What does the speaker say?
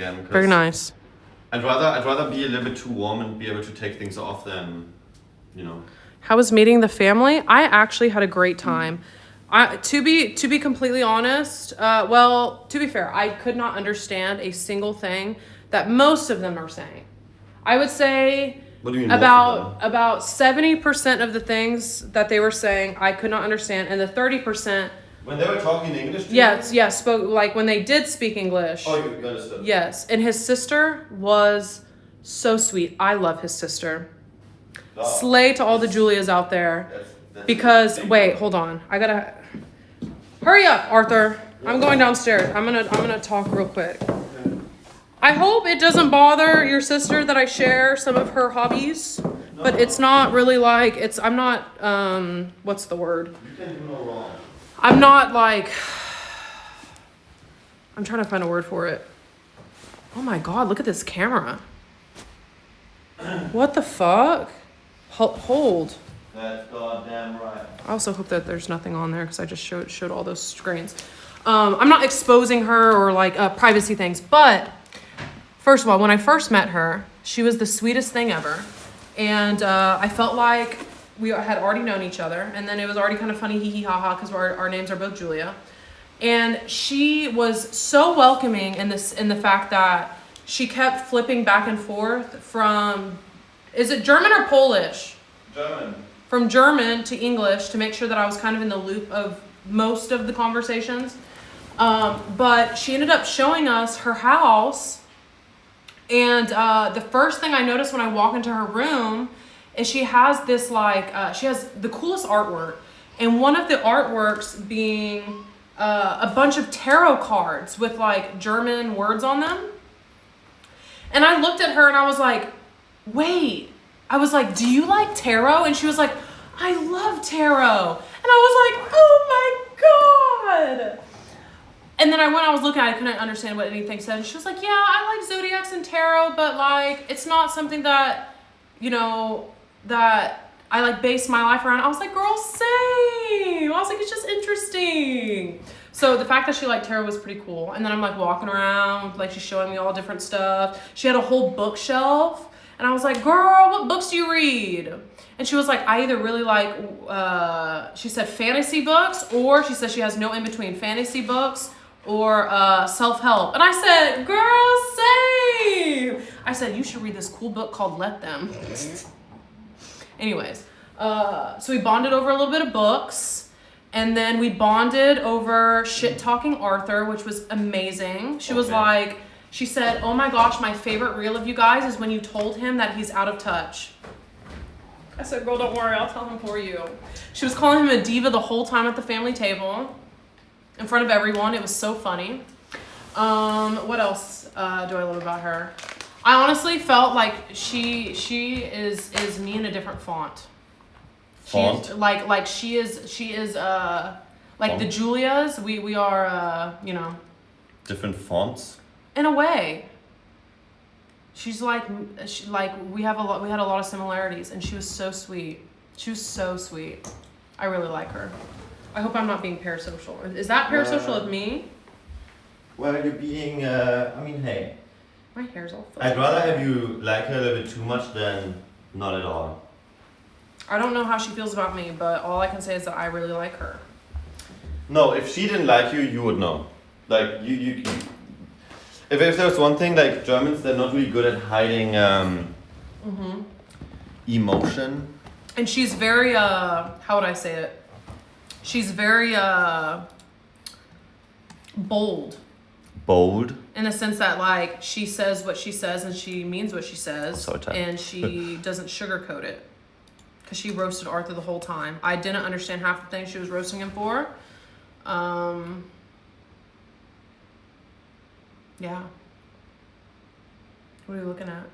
again. Very nice. I'd rather be a little bit too warm and be able to take things off than, you know. How was meeting the family? I actually had a great time. To be completely honest, well, to be fair, I could not understand a single thing that most of them are saying. I would say What do you mean about 70% of the things that they were saying I could not understand, and the 30%. When they were talking English to yes, spoke like when they did speak English. Oh, you understood. Yes, and his sister was so sweet. I love his sister. Oh, Slay to all the Julias out there. That's Because wait, hold on. I gotta hurry up, Arthur. I'm going downstairs. I'm gonna talk real quick. I hope it doesn't bother your sister that I share some of her hobbies, but it's not really like I'm not what's the word? You can do no wrong. I'm not like I'm trying to find a word for it. Oh my god, look at this camera. What the fuck? Hold. That's goddamn right. I also hope that there's nothing on there because I just showed all those screens. I'm not exposing her or like privacy things, but first of all, when I first met her, she was the sweetest thing ever. And I felt like we had already known each other. And then it was already kind of funny, hee hee ha ha, because our names are both Julia. And she was so welcoming in the fact that she kept flipping back and forth from, is it German or Polish? German. From German to English to make sure that I was kind of in the loop of most of the conversations. But she ended up showing us her house. And the first thing I noticed when I walk into her room is she has this she has the coolest artwork. And one of the artworks being a bunch of tarot cards with like German words on them. And I looked at her and I was like, wait. I was like, do you like tarot? And she was like, I love tarot. And I was like, oh my God. And then I was looking, I couldn't understand what anything said. And she was like, yeah, I like zodiacs and tarot, but like, it's not something that, you know, that I like base my life around. I was like, girl, same. I was like, it's just interesting. So the fact that she liked tarot was pretty cool. And then I'm like walking around, like she's showing me all different stuff. She had a whole bookshelf. And I was like, girl, what books do you read? And she was like, I either really like, she said fantasy books, or she said she has no in between, fantasy books or self-help. And I said, girl, same. I said, you should read this cool book called Let Them. Anyways, so we bonded over a little bit of books. And then we bonded over shit-talking Arthur, which was amazing. She was like, she said, oh my gosh, my favorite reel of you guys is when you told him that he's out of touch. I said, girl, don't worry, I'll tell him for you. She was calling him a diva the whole time at the family table in front of everyone. It was so funny. What else do I love about her? I honestly felt like she is me in a different font. Font? Like she is like the Julias, we are, you know. Different fonts? In a way. She's like we had a lot of similarities, and she was so sweet. She was so sweet. I really like her. I hope I'm not being parasocial. Is that parasocial of me? Well, you're being, I mean, hey. My hair's all fuzzy. I'd rather have you like her a little bit too much than not at all. I don't know how she feels about me, but all I can say is that I really like her. No, if she didn't like you, you would know. Like, you if there's one thing, like, Germans, they're not really good at hiding emotion. And she's very, how would I say it? She's very, bold. Bold? In the sense that, like, she says what she says and she means what she says. So tight. And she doesn't sugarcoat it. Because she roasted Arthur the whole time. I didn't understand half the things she was roasting him for. Yeah. What are you looking at?